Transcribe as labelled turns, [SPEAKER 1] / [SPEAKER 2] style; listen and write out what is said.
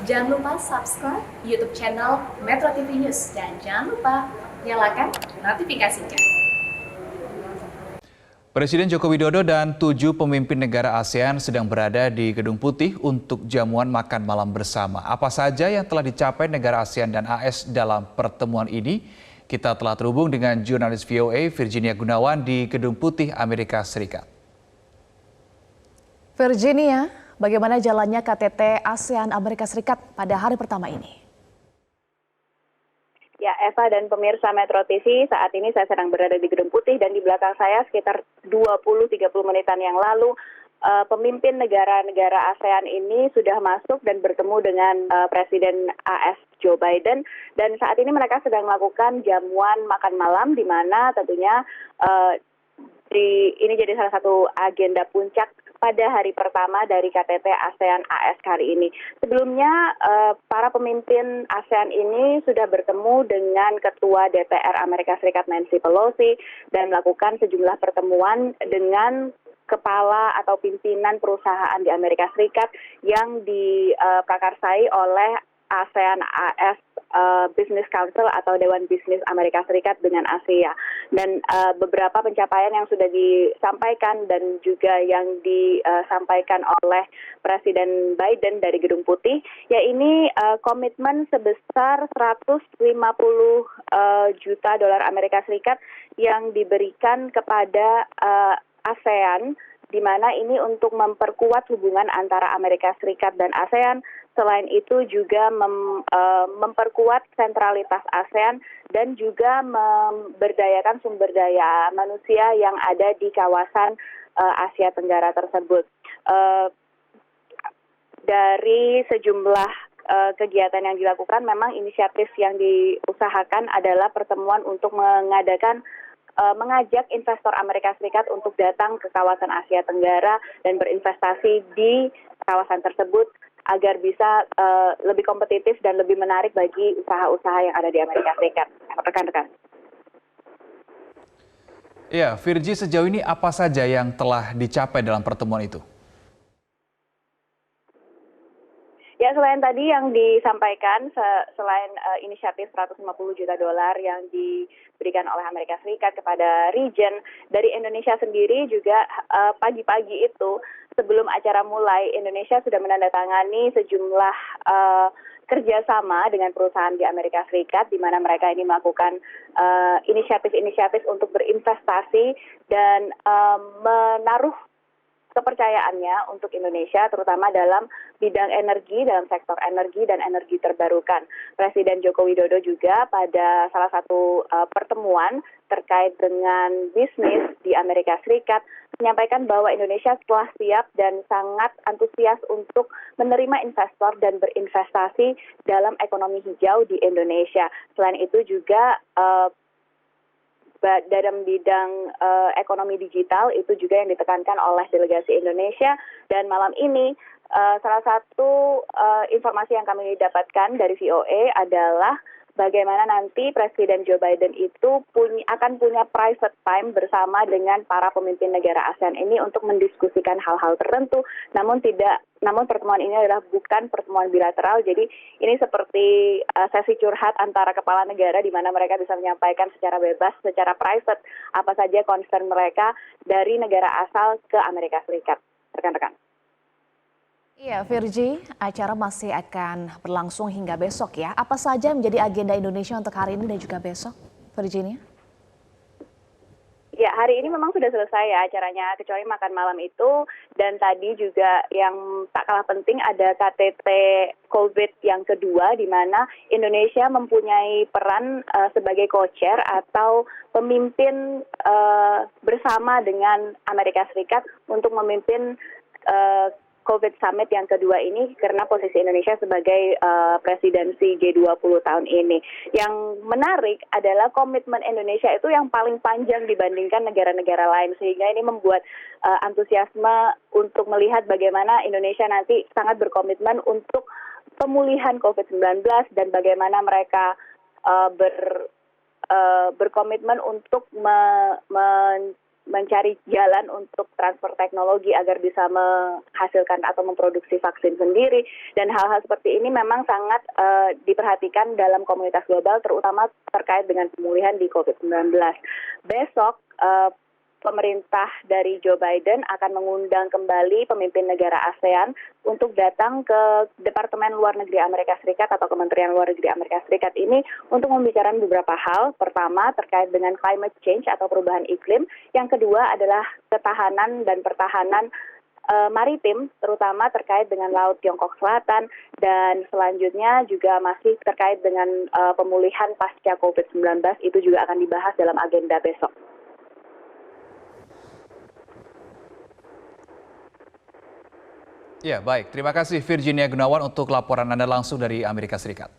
[SPEAKER 1] Jangan lupa subscribe YouTube channel Metro TV News dan jangan lupa nyalakan notifikasinya.
[SPEAKER 2] Presiden Joko Widodo dan 7 pemimpin negara ASEAN sedang berada di Gedung Putih untuk jamuan makan malam bersama. Apa saja yang telah dicapai negara ASEAN dan AS dalam pertemuan ini? Kita telah terhubung dengan jurnalis VOA Virginia Gunawan di Gedung Putih, Amerika Serikat.
[SPEAKER 3] Virginia, bagaimana jalannya KTT ASEAN Amerika Serikat pada hari pertama ini?
[SPEAKER 4] Ya, Eva dan pemirsa Metro TV, saat ini saya sedang berada di Gedung Putih dan di belakang saya sekitar 20-30 menitan yang lalu, pemimpin negara-negara ASEAN ini sudah masuk dan bertemu dengan Presiden AS Joe Biden. Dan saat ini mereka sedang melakukan jamuan makan malam, di mana tentunya ini jadi salah satu agenda puncak pada hari pertama dari KTT ASEAN AS kali ini. Sebelumnya, para pemimpin ASEAN ini sudah bertemu dengan Ketua DPR Amerika Serikat Nancy Pelosi dan melakukan sejumlah pertemuan dengan kepala atau pimpinan perusahaan di Amerika Serikat yang diprakarsai oleh ASEAN AS Business Council atau Dewan Bisnis Amerika Serikat dengan Asia. Dan beberapa pencapaian yang sudah disampaikan dan juga yang disampaikan oleh Presiden Biden dari Gedung Putih, ya ini komitmen sebesar 150 juta dolar Amerika Serikat yang diberikan kepada ASEAN, di mana ini untuk memperkuat hubungan antara Amerika Serikat dan ASEAN. Selain itu juga memperkuat sentralitas ASEAN dan juga memberdayakan sumber daya manusia yang ada di kawasan Asia Tenggara tersebut. Dari sejumlah kegiatan yang dilakukan, memang inisiatif yang diusahakan adalah pertemuan untuk mengajak investor Amerika Serikat untuk datang ke kawasan Asia Tenggara dan berinvestasi di kawasan tersebut agar bisa lebih kompetitif dan lebih menarik bagi usaha-usaha yang ada di Amerika Serikat. Rekan-rekan.
[SPEAKER 2] Ya, Virgi, sejauh ini apa saja yang telah dicapai dalam pertemuan itu?
[SPEAKER 4] Ya, selain tadi yang disampaikan, selain inisiatif 150 juta dolar yang diberikan oleh Amerika Serikat kepada region, dari Indonesia sendiri juga pagi-pagi itu, sebelum acara mulai, Indonesia sudah menandatangani sejumlah kerjasama dengan perusahaan di Amerika Serikat, di mana mereka ini melakukan inisiatif-inisiatif untuk berinvestasi dan menaruh kepercayaannya untuk Indonesia, terutama dalam bidang energi, dalam sektor energi dan energi terbarukan. Presiden Joko Widodo juga pada salah satu pertemuan terkait dengan bisnis di Amerika Serikat menyampaikan bahwa Indonesia telah siap dan sangat antusias untuk menerima investor dan berinvestasi dalam ekonomi hijau di Indonesia. Selain itu juga dalam bidang ekonomi digital itu juga yang ditekankan oleh delegasi Indonesia. Dan malam ini salah satu informasi yang kami dapatkan dari VOA adalah bagaimana nanti Presiden Joe Biden itu akan punya private time bersama dengan para pemimpin negara ASEAN ini untuk mendiskusikan hal-hal tertentu. Namun pertemuan ini adalah bukan pertemuan bilateral, jadi ini seperti sesi curhat antara kepala negara di mana mereka bisa menyampaikan secara bebas, secara private apa saja concern mereka dari negara asal ke Amerika Serikat. Rekan-rekan.
[SPEAKER 3] Iya, Virgi, acara masih akan berlangsung hingga besok ya. Apa saja menjadi agenda Indonesia untuk hari ini dan juga besok, Virginia?
[SPEAKER 4] Ya, hari ini memang sudah selesai ya acaranya, kecuali makan malam itu. Dan tadi juga yang tak kalah penting ada KTT COVID yang kedua, di mana Indonesia mempunyai peran sebagai co-chair atau pemimpin bersama dengan Amerika Serikat untuk memimpin COVID Summit yang kedua ini, karena posisi Indonesia sebagai presidensi G20 tahun ini. Yang menarik adalah komitmen Indonesia itu yang paling panjang dibandingkan negara-negara lain, sehingga ini membuat antusiasme untuk melihat bagaimana Indonesia nanti sangat berkomitmen untuk pemulihan COVID-19 dan bagaimana mereka berkomitmen untuk mencari jalan untuk transfer teknologi agar bisa menghasilkan atau memproduksi vaksin sendiri, dan hal-hal seperti ini memang sangat diperhatikan dalam komunitas global, terutama terkait dengan pemulihan di COVID-19. Besok pemerintah dari Joe Biden akan mengundang kembali pemimpin negara ASEAN untuk datang ke Departemen Luar Negeri Amerika Serikat atau Kementerian Luar Negeri Amerika Serikat ini untuk membicarakan beberapa hal. Pertama, terkait dengan climate change atau perubahan iklim. Yang kedua adalah ketahanan dan pertahanan maritim, terutama terkait dengan Laut Tiongkok Selatan, dan selanjutnya juga masih terkait dengan pemulihan pasca COVID-19, itu juga akan dibahas dalam agenda besok.
[SPEAKER 2] Ya, baik. Terima kasih Virginia Gunawan untuk laporan Anda langsung dari Amerika Serikat.